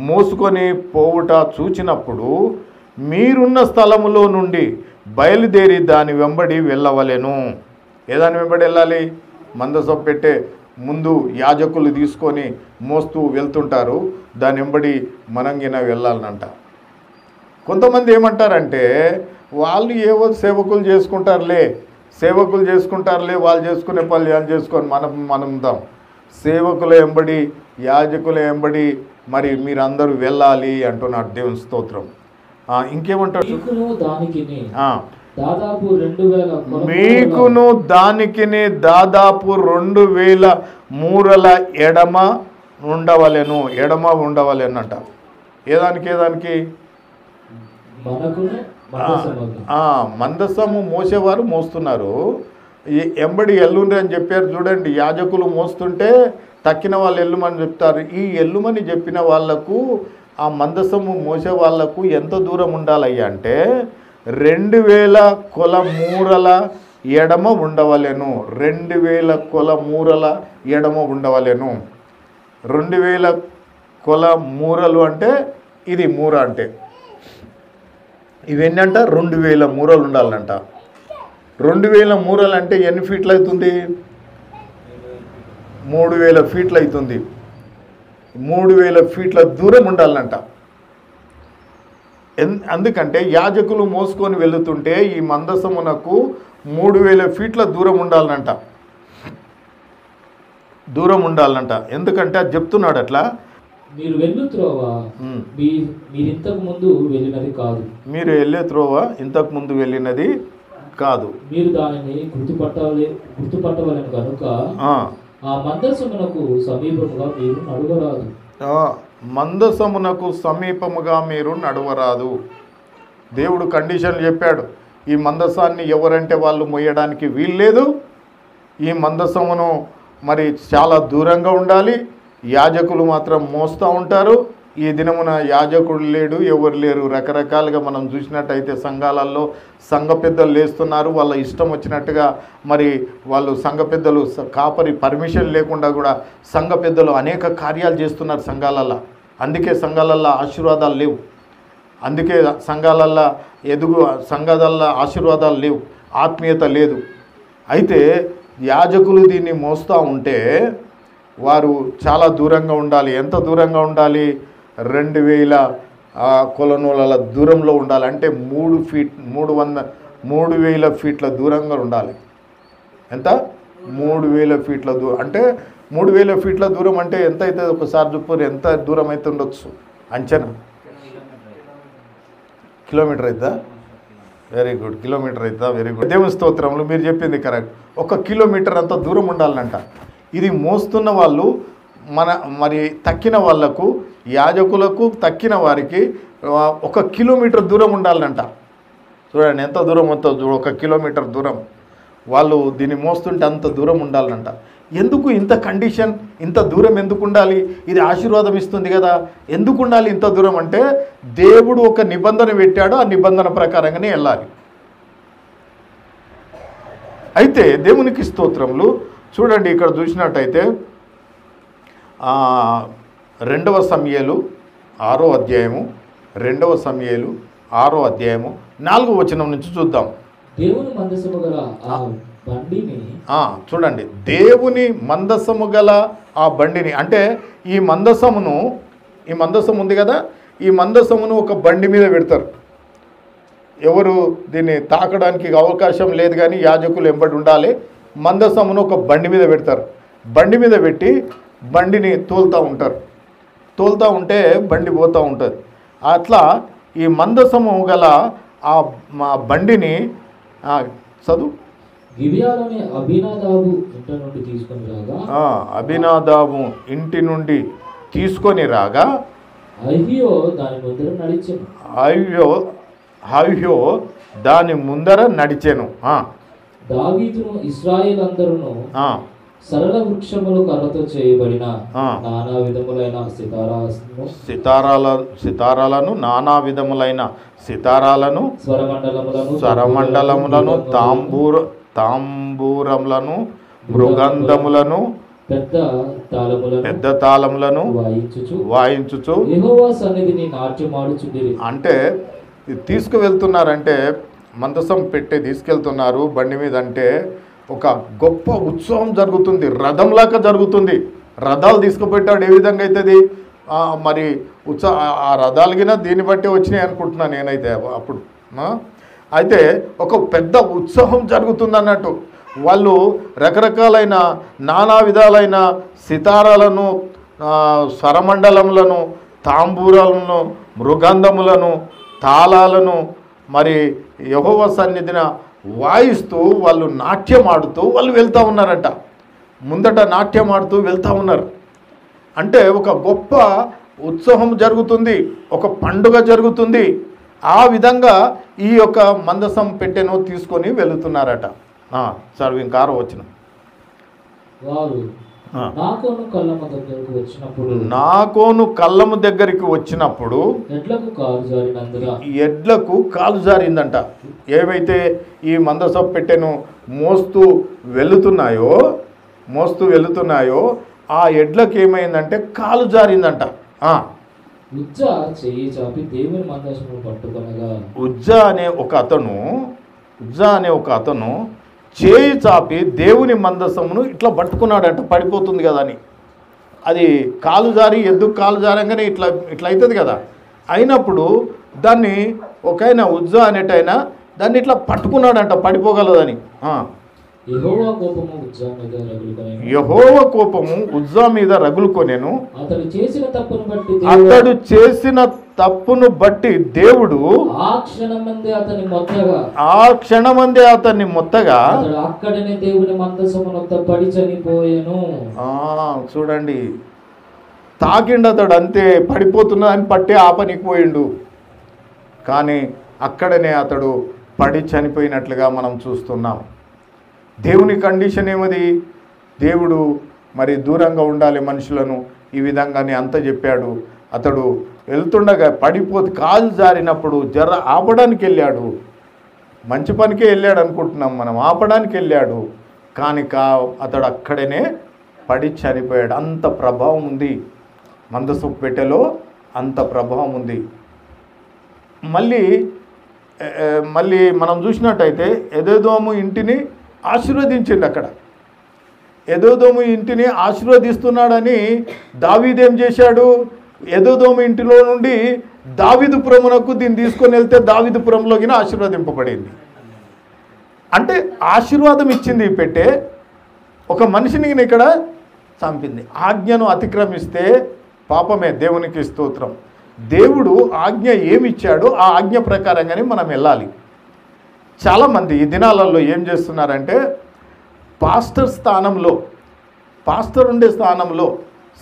మోసుకొని పోవుట చూచినప్పుడు మీరున్న స్థలములో నుండి బయలుదేరి దాని వెంబడి వెళ్ళవలెను. ఏదాని వెంబడి వెళ్ళాలి? మందసం పెట్టే ముందు యాజకులు తీసుకొని మోస్తూ వెళ్తుంటారు, దాని వెంబడి మనంగిన వెళ్ళాలనంట. కొంతమంది ఏమంటారంటే, వాళ్ళు ఏవో సేవకులు చేసుకుంటారులే, వాళ్ళు చేసుకునే పనులు వాళ్ళు చేసుకొని మనం దాం. సేవకుల వెంబడి యాజకుల వెంబడి మరి మీరందరూ వెళ్ళాలి అంటున్నాడు. దేవుని స్తోత్రం. ఇంకేమంటాడు? మీకును దానికిని దాదాపు 2000 మూరల ఎడమ ఉండవలెను అంట. ఏదానికి మందసము మోసేవారు మోస్తున్నారు, ఎంబడి ఎల్లుండ్రి అని చెప్పారు. చూడండి, యాజకులు మోస్తుంటే తక్కిన వాళ్ళు ఎల్లుమని చెప్తారు. ఈ ఎల్లుమని చెప్పిన వాళ్లకు ఆ మందసము మోసే వాళ్లకు ఎంత దూరం ఉండాలయ్యా అంటే 2000 కొల మూరల ఎడమ ఉండవలెను. 2000 కొల మూరల ఎడమ ఉండవలెను. 2000 కొల మూరలు అంటే ఇది మూర అంటే ఇవన్నీ అంట 2000 మూరలు ఉండాలంట. 2000 మూరలు అంటే ఎన్ని ఫీట్లు అవుతుంది? 3000 ఫీట్లు అవుతుంది. 3000 ఫీట్ల దూరం ఉండాలంట. అందుకంటే యాజకులు మోసుకొని వెళుతుంటే ఈ మందసమునకు 3000 ఫీట్ల దూరం ఉండాలంట. దూరం ఉండాలంట. ఎందుకంటే అది చెప్తున్నాడు అట్లా. మీరు వెళ్ళు త్రోవ మీరు ఇంతకు ముందు వెళ్ళినది కాదు. మీరు వెళ్ళే త్రోవ ఇంతకు ముందు వెళ్ళినది కాదు. మీరు దానిని గుర్తుపట్టవలను కనుక ఆ మందసమునకు సమీపముగా మీరు నడవరాదు. మందసమునకు సమీపముగా మీరు నడవరాదు. దేవుడు కండిషన్లు చెప్పాడు. ఈ మందసాన్ని ఎవరంటే వాళ్ళు మొయ్యడానికి వీల్లేదు. ఈ మందసమును మరి చాలా దూరంగా ఉండాలి. యాజకులు మాత్రం మోస్తూ ఉంటారు. ఈ దినమున యాజకుడు లేడు, ఎవరు లేరు. రకరకాలుగా మనం చూసినట్టయితే సంఘాలలో సంఘ పెద్దలు లేస్తున్నారు. వాళ్ళ ఇష్టం వచ్చినట్టుగా మరి వాళ్ళు సంఘ పెద్దలు కాపరి పర్మిషన్ లేకుండా కూడా సంఘ పెద్దలు అనేక కార్యాలు చేస్తున్నారు సంఘాలల్లో. అందుకే సంఘాలల్లో ఆశీర్వాదాలు లేవు. అందుకే సంఘాలల్లో సంఘాలల్లో ఆశీర్వాదాలు లేవు, ఆత్మీయత లేదు. అయితే యాజకులు దీన్ని మోస్తూ ఉంటే వారు చాలా దూరంగా ఉండాలి. ఎంత దూరంగా ఉండాలి? 2000 కొలనూలల దూరంలో ఉండాలి. అంటే 3000 ఫీట్ల దూరంగా ఉండాలి. ఎంత? 3000 ఫీట్ల దూరం. అంటే 3000 ఫీట్ల దూరం అంటే ఎంత అవుతుంది? ఒకసారి చెప్పు, ఎంత దూరం అయితే ఉండొచ్చు అంచనా? కిలోమీటర్ అవుతుందా? Very good. కిలోమీటర్ అవుతుందా? Very good. దేవుని స్తోత్రములు, మీరు చెప్పింది కరెక్ట్. 1 కిలోమీటర్ అంత దూరం ఉండాలంట. ఇది మోస్తున్న వాళ్ళు మరి తక్కిన వాళ్లకు, యాజకులకు తక్కిన వారికి 1 కిలోమీటర్ దూరం ఉండాలంట. చూడండి ఎంత దూరం అవుతుందో. 1 కిలోమీటర్ దూరం వాళ్ళు దీన్ని మోస్తుంటే అంత దూరం ఉండాలంట. ఎందుకు ఇంత కండిషన్? ఇంత దూరం ఎందుకు ఉండాలి? ఇది ఆశీర్వాదం ఇస్తుంది కదా, ఎందుకు ఉండాలి ఇంత దూరం అంటే దేవుడు ఒక నిబంధన పెట్టాడు. ఆ నిబంధన ప్రకారంగానే వెళ్ళాలి. అయితే దేవునికి స్తోత్రములు. చూడండి ఇక్కడ చూసినట్టయితే 2వ సమూయేలు 6వ అధ్యాయము, 2వ సమూయేలు 6వ అధ్యాయము 4వ వచనం నుంచి చూద్దాం. దేవుని మందసము గల ఆ బండిని చూడండి. దేవుని మందసము గల ఆ బండిని అంటే ఈ మందసం ఉంది కదా, ఈ మందసమును ఒక బండి మీద పెడతారు. ఎవరు దీన్ని తాకడానికి అవకాశం లేదు, కానీ యాజకులు ఎంబడి ఉండాలి. మందసమును ఒక బండి మీద పెడతారు. బండి మీద పెట్టి బండిని తోలుతూ ఉంటారు. తోలుతూ ఉంటే బండి పోతూ ఉంటుంది. అట్లా ఈ మందసము గల ఆ బండిని చదువు. గిబియాలోని అబీనాదాబు ఇంటి నుండి తీసుకొని రాగా, అబీనాదాబు ఇంటి నుండి తీసుకొని రాగా అయ్యో దాని ముందర నడిచెను. అయ్యో దాని ముందర నడిచెను. దావీదును ఇశ్రాయేలు అందరూ సరళ వృక్షములు కర్రతో చేయబడిన నానా విధములైన సితారాలను నానా విధములైన సితారాలను, స్వరమండలములను, తాంబూరములను, మృగంధములను, పెద్ద తాళములను వాయించుచు యెహోవా సన్నిధిని నాట్యమాడుచుండిరి. అంటే తీసుకువెళ్తున్నారంటే మందసం పెట్టి తీసుకెళ్తున్నారు బండి మీద. అంటే ఒక గొప్ప ఉత్సవం జరుగుతుంది, రథంలాగా జరుగుతుంది. రథాలు తీసుకుపెట్టాడు. ఏ విధంగా అవుతుంది మరి ఆ రథాలగిన దీన్ని బట్టి వచ్చినాయి అనుకుంటున్నాను నేనైతే అప్పుడు. అయితే ఒక పెద్ద ఉత్సవం జరుగుతుంది అన్నట్టు. వాళ్ళు రకరకాలైన నానా విధాలైన సితారాలను, స్వరమండలములను, తాంబూరాలను, మృగంధములను, తాళాలను మరి యెహోవా సన్నిధిన వాయిస్తూ వాళ్ళు నాట్యం ఆడుతూ వాళ్ళు వెళ్తూ ఉన్నారట. ముందట నాట్యం ఆడుతూ వెళ్తూ ఉన్నారు. అంటే ఒక గొప్ప ఉత్సవం జరుగుతుంది, ఒక పండుగ జరుగుతుంది. ఆ విధంగా ఈ యొక్క మందసం పెట్టెను తీసుకొని వెళుతున్నారట. చదువు ఇంకా 6వ వచనం. వారు నాకోను కళ్ళమ్మ దగ్గరకు వచ్చినప్పుడు నాకోను కళ్ళము దగ్గరికి వచ్చినప్పుడు ఎడ్లకు కాలు జారినందున ఎడ్లకు కాలు జారిందంట. ఏవైతే ఈ మందసపు పెట్టెను మోస్తూ వెళుతున్నాయో ఆ ఎడ్లకు ఏమైందంటే కాలు జారిందంట. ఉజ్జా చెయ్యి చాపి దేవుని మందసమును పట్టుకొనగా ఉజ్జా అనే ఒక అతను చేయి చాపి దేవుని మందసమును ఇట్లా పట్టుకున్నాడంట, పడిపోతుంది కదా అని. అది కాలు జారి ఎద్దుకు కాలు జారంగానే ఇట్లా అవుతుంది కదా. అయినప్పుడు దాన్ని ఒక ఆయన ఉజ్జా అనేటైనా దాన్ని ఇట్లా పట్టుకున్నాడంట, పడిపోగలదని. యెహోవా కోపము ఉజ్జా మీద రగులుకొనెను. యెహోవా కోపము ఉజ్జా మీద రగులుకొనెను. అతడు చేసిన తప్పును బట్టి దేవుడు ఆ క్షణమందే అతన్ని మొత్తగా అక్కడనే దేవుని మందసమునొద్ద పడి చనిపోయెను. చూడండి, తాకిండు అతడు, అంతే, పడిపోతున్నా అని పట్టి ఆపనికి పోయిండు. కానీ అక్కడనే అతడు పడి చనిపోయినట్లుగా మనం చూస్తున్నాం. దేవుని కండిషన్ ఏమది? దేవుడు మరి దూరంగా ఉండాలి మనుషులను, ఈ విధంగానే అంత చెప్పాడు. అతడు వెళ్తుండగా పడిపోతే కాలు జారినప్పుడు జర ఆపడానికి వెళ్ళాడు. మంచి పనికే వెళ్ళాడు అనుకుంటున్నాం మనం, ఆపడానికి వెళ్ళాడు. కానీ అతడు అక్కడనే పడి చనిపోయాడు. అంత ప్రభావం ఉంది మందసపు పెట్టెలో, అంత ప్రభావం ఉంది. మళ్ళీ మనం చూసినట్టయితే ఎదోదోము ఇంటిని ఆశీర్వదించిండు. అక్కడ ఎదోదోము ఇంటిని ఆశీర్వదిస్తున్నాడని దావీదు ఏం చేశాడు? ఎదోదోము ఇంటిలో నుండి దావీదుపురమునకు దీన్ని తీసుకొని వెళ్తే దావీదుపురంలోకి ఆశీర్వదింపబడింది. అంటే ఆశీర్వాదం ఇచ్చింది ఈ పెట్టే, ఒక మనిషిని ఇక్కడ చంపింది. ఆజ్ఞను అతిక్రమిస్తే పాపమే, దేవునికి స్తోత్రం. దేవుడు ఆజ్ఞ ఏమిచ్చాడో ఆ ఆజ్ఞ ప్రకారంగానే మనం వెళ్ళాలి. చాలామంది ఈ దినాలలో ఏం చేస్తున్నారంటే పాస్టర్ ఉండే స్థానంలో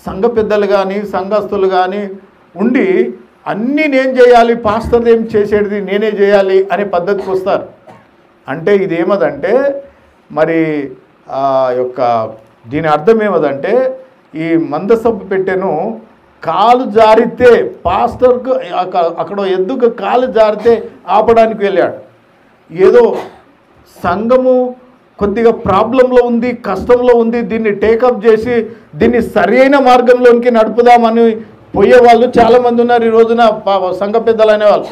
సంఘ పెద్దలు కానీ సంఘస్థులు కానీ ఉండి అన్నీ నేను చేయాలి, పాస్టర్ ఏం చేసేది నేనే చేయాలి అనే పద్ధతికి వస్తారు. అంటే ఇదేమదంటే మరి దీని అర్థం ఏమదంటే ఈ మందసపు పెట్టెను కాలు జారితే పాస్టర్కు అక్కడ ఎద్దుకు కాలు జారితే ఆపడానికి వెళ్ళాడు. ఏదో సంఘము కొద్దిగా ప్రాబ్లంలో ఉంది, కష్టంలో ఉంది, దీన్ని టేకప్ చేసి దీన్ని సరైన మార్గంలోనికి నడుపుదామని పోయే వాళ్ళు చాలామంది ఉన్నారు ఈ రోజున. సంఘ పెద్దలు అనేవాళ్ళు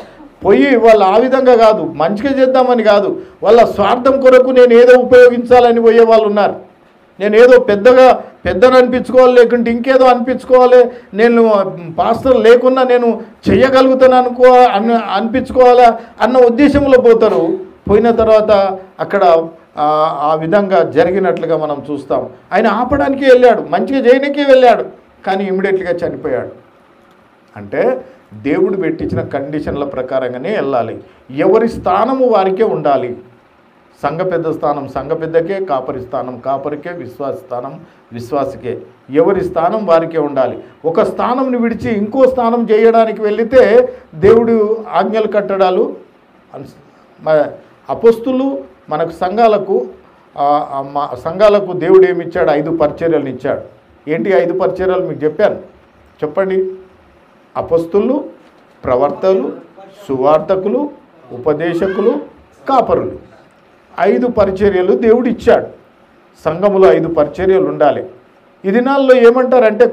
వాళ్ళు ఆ విధంగా కాదు, మంచిగా చేద్దామని కాదు, వాళ్ళ స్వార్థం కొరకు నేను ఏదో ఉపయోగించాలని పోయే వాళ్ళు ఉన్నారు. నేను ఏదో పెద్దను అనిపించుకోవాలి, లేకుంటే ఇంకేదో అనిపించుకోవాలి, నేను పాస్టర్ లేకున్నా నేను చెయ్యగలుగుతాను అనిపించుకోవాలా అన్న ఉద్దేశంలో పోతారు. పోయిన తర్వాత అక్కడ ఆ విధంగా జరిగినట్లుగా మనం చూస్తాం. ఆయన ఆపడానికి వెళ్ళాడు, మంచిగా చేయడానికే వెళ్ళాడు, కానీ ఇమ్మీడియట్గా చనిపోయాడు. అంటే దేవుడు పెట్టించిన కండిషన్ల ప్రకారంగానే వెళ్ళాలి. ఎవరి స్థానము వారికే ఉండాలి. సంఘ పెద్ద స్థానం సంఘ పెద్దకే, కాపరి స్థానం కాపరికే, విశ్వాస స్థానం విశ్వాసకే. ఎవరి స్థానం వారికే ఉండాలి. ఒక స్థానంని విడిచి ఇంకో స్థానం చేయడానికి వెళితే దేవుడు ఆజ్ఞలు కట్టడాలు. అపోస్తులు మనకు సంఘాలకు దేవుడు ఏమి ఇచ్చాడు? 5 పరిచర్యలను ఇచ్చాడు. ఏంటి 5 పరిచర్యలు మీకు చెప్పాను, చెప్పండి. అపోస్తులు, ప్రవర్తలు, సువార్తకులు, ఉపదేశకులు, కాపరులు. 5 పరిచర్యలు దేవుడు ఇచ్చాడు. సంఘములో 5 పరిచర్యలు ఉండాలి. ఈ దినాల్లో ఏమంటారంటే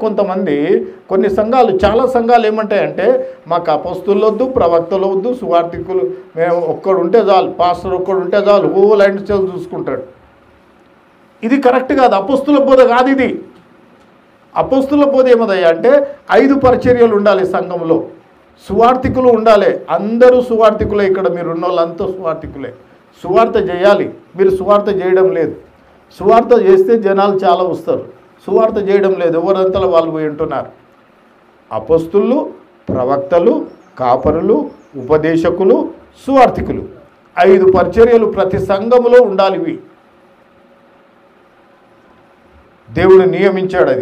కొన్ని సంఘాలు, చాలా సంఘాలు ఏమంటాయంటే మాకు అపోస్తులు వద్దు, ప్రవక్తలు వద్దు, సువార్థికులు, మేము ఒక్కడు ఉంటే చాలు, పాస్టర్ ఒక్కడు ఉంటే చాలు, హోల్ అండ్ సెల్ చూసుకుంటాడు. ఇది కరెక్ట్ కాదు, అపోస్తుల బోధ కాదు ఇది. అపోస్తుల బోధ ఏమదయ్యా అంటే 5 పరిచర్యలు ఉండాలి సంఘంలో. సువార్థికులు ఉండాలి, అందరూ సువార్థికులే. ఇక్కడ మీరు ఉన్న వాళ్ళంతా సువార్థికులే. సువార్త చేయాలి. మీరు సువార్త చేయడం లేదు. సువార్త చేస్తే జనాలు చాలా వస్తారు. సువార్త చేయడం లేదు, ఎవరంతలో వాళ్ళు పోయి ఉంటున్నారు. అపోస్తులు, ప్రవక్తలు, కాపరులు, ఉపదేశకులు, సువార్థికులు, 5 పరిచర్యలు ప్రతి సంఘములో ఉండాలి. దేవుడు నియమించాడు.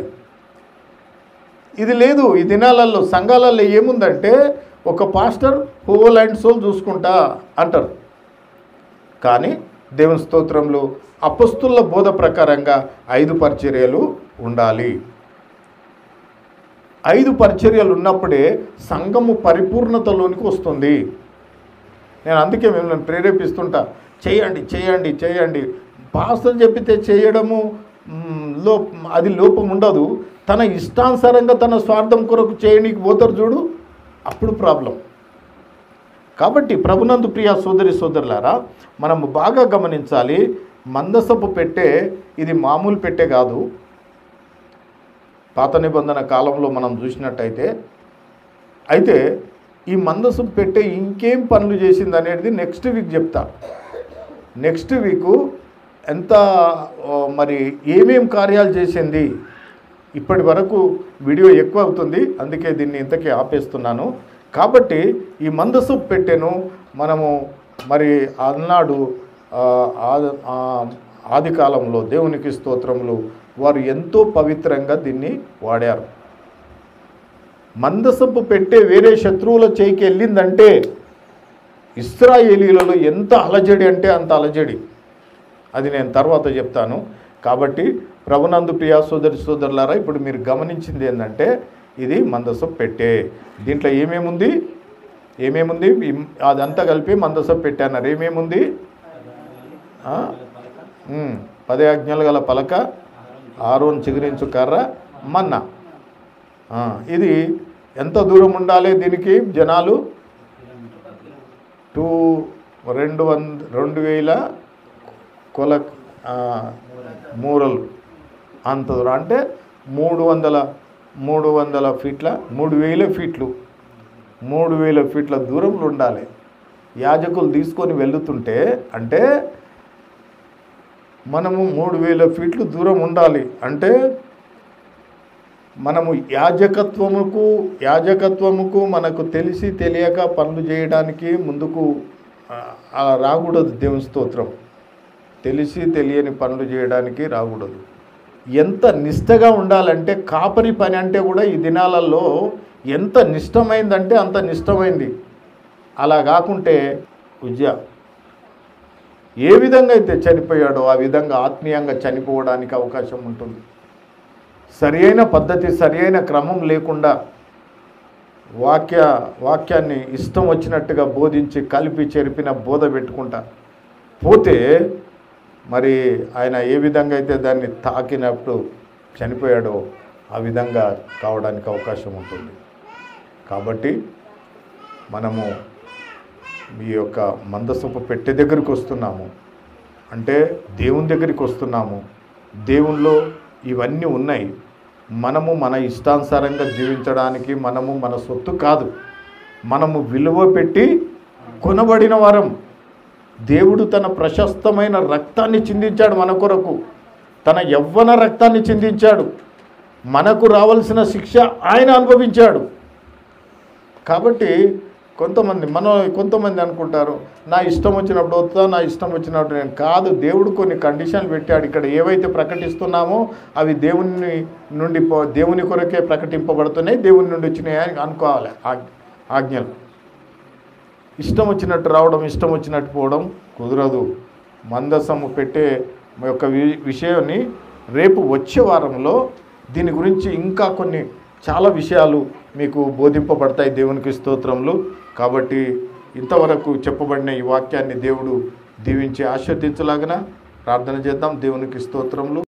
ఇది లేదు ఈ దినాలలో. సంఘాలలో ఏముందంటే ఒక పాస్టర్ హోల్ అండ్ సోల్ చూసుకుంటా అంటారు, కానీ దేవుని స్తోత్రములు. అపొస్తలుల బోధ ప్రకారంగా 5 పరిచర్యలు ఉండాలి. 5 పరిచర్యలు ఉన్నప్పుడే సంఘము పరిపూర్ణతలోనికి వస్తుంది. నేను అందుకే మిమ్మల్ని ప్రేరేపిస్తుంటా, చేయండి చేయండి చేయండి. పాస్టర్ చెప్పితే చేయడము అది లోపం ఉండదు. తన ఇష్టానుసారంగా తన స్వార్థం కొరకు చేయడానికి పోతారు చూడు, అప్పుడు ప్రాబ్లం. కాబట్టి ప్రభునందు ప్రియ సోదరి సోదరులారా, మనము బాగా గమనించాలి. మందసపు పెట్టె ఇది మామూలు పెట్టె కాదు. పాత నిబంధన కాలంలో మనం చూసినట్టయితే అయితే ఈ మందసపు పెట్టె ఇంకేం పనులు చేసింది అనేది నెక్స్ట్ వీక్ చెప్తా. నెక్స్ట్ వీకు ఎంత మరి ఏమేం కార్యాలు చేసింది. ఇప్పటి వరకు వీడియో ఎక్కువ అవుతుంది, అందుకే దీన్ని ఇంతకీ ఆపేస్తున్నాను. కాబట్టి ఈ మందసపు పెట్టెను మనము మరి అన్నాడు ఆది కాలంలో దేవునికి స్తోత్రములు వారు ఎంతో పవిత్రంగా దీన్ని వాడారు. మందసపు పెట్టె వేరే శత్రువుల చేయికి వెళ్ళిందంటే ఇశ్రాయేలీలలో ఎంత అలజడి అంటే అంత అలజడి. అది నేను తర్వాత చెప్తాను. కాబట్టి ప్రభునందు ప్రియ సోదరి సోదరులారా, ఇప్పుడు మీరు గమనించింది ఏంటంటే ఇది మందసపు పెట్టె. దీంట్లో ఏమేముంది అదంతా కలిపి మందసపు పెట్టె అన్నారు. ఏమేముంది? 10 ఆజ్ఞలు గల పలక, ఆరోన్ చిగురించు కర్ర, మన్నా. ఇది ఎంత దూరం ఉండాలి దీనికి? జనాలు 2000 మూరలు అంత దూరం, అంటే 300 ఫీట్ల 3000 ఫీట్లు 3000 ఫీట్ల దూరంలో ఉండాలి. యాజకులు తీసుకొని వెళుతుంటే అంటే మనము 3000 ఫీట్లు దూరం ఉండాలి. అంటే మనము యాజకత్వముకు మనకు తెలిసి తెలియక పనులు చేయడానికి ముందుకు రాకూడదు. దేవుని స్తోత్రం. తెలిసి తెలియని పనులు చేయడానికి రాకూడదు. ఎంత నిష్టగా ఉండాలంటే కాపరి పని అంటే కూడా ఈ దినాలలో ఎంత నిష్టమైందంటే అంత నిష్టమైంది. అలా కాకుంటే ఏ విధంగా అయితే చనిపోయాడో ఆ విధంగా ఆత్మీయంగా చనిపోవడానికి అవకాశం ఉంటుంది. సరియైన పద్ధతి, సరియైన క్రమం లేకుండా వాక్యాన్ని ఇష్టం వచ్చినట్టుగా బోధించి కలిపి చెరిపిన బోధ పెట్టుకుంటా పోతే మరి ఆయన ఏ విధంగా అయితే దాన్ని తాకినప్పుడు చనిపోయాడో ఆ విధంగా కావడానికి అవకాశం ఉంటుంది. కాబట్టి మనము ఈ యొక్క మందసపు పెట్టె దగ్గరికి వస్తున్నాము అంటే దేవుని దగ్గరికి వస్తున్నాము. దేవునిలో ఇవన్నీ ఉన్నాయి. మనము మన ఇష్టానుసారంగా జీవించడానికి మనము మన సొత్తు కాదు, మనము విలువ పెట్టి కొనబడిన వారం. దేవుడు తన ప్రశస్తమైన రక్తాన్ని చిందించాడు మన కొరకు, తన యవ్వన రక్తాన్ని చిందించాడు. మనకు రావాల్సిన శిక్ష ఆయన అనుభవించాడు. కాబట్టి కొంతమంది అనుకుంటారు నా ఇష్టం వచ్చినప్పుడు వస్తా, నా ఇష్టం వచ్చినప్పుడు నేను కాదు. దేవుడు కొన్ని కండిషన్లు పెట్టాడు. ఇక్కడ ఏవైతే ప్రకటిస్తున్నామో అవి దేవుని కొరకే ప్రకటింపబడుతున్నాయి, దేవుని నుండి వచ్చినాయి అని అనుకోవాలి. ఆజ్ఞలు ఇష్టం వచ్చినట్టు రావడం, ఇష్టం వచ్చినట్టు పోవడం కుదరదు. మందసము పెట్టే యొక్క విషయాన్ని రేపు వచ్చే వారంలో దీని గురించి ఇంకా కొన్ని చాలా విషయాలు మీకు బోధింపబడతాయి. దేవునికి స్తోత్రములు. కాబట్టి ఇంతవరకు చెప్పబడిన ఈ వాక్యాన్ని దేవుడు దీవించి ఆశీర్వదించలాగిన ప్రార్థన చేద్దాం. దేవునికి స్తోత్రములు.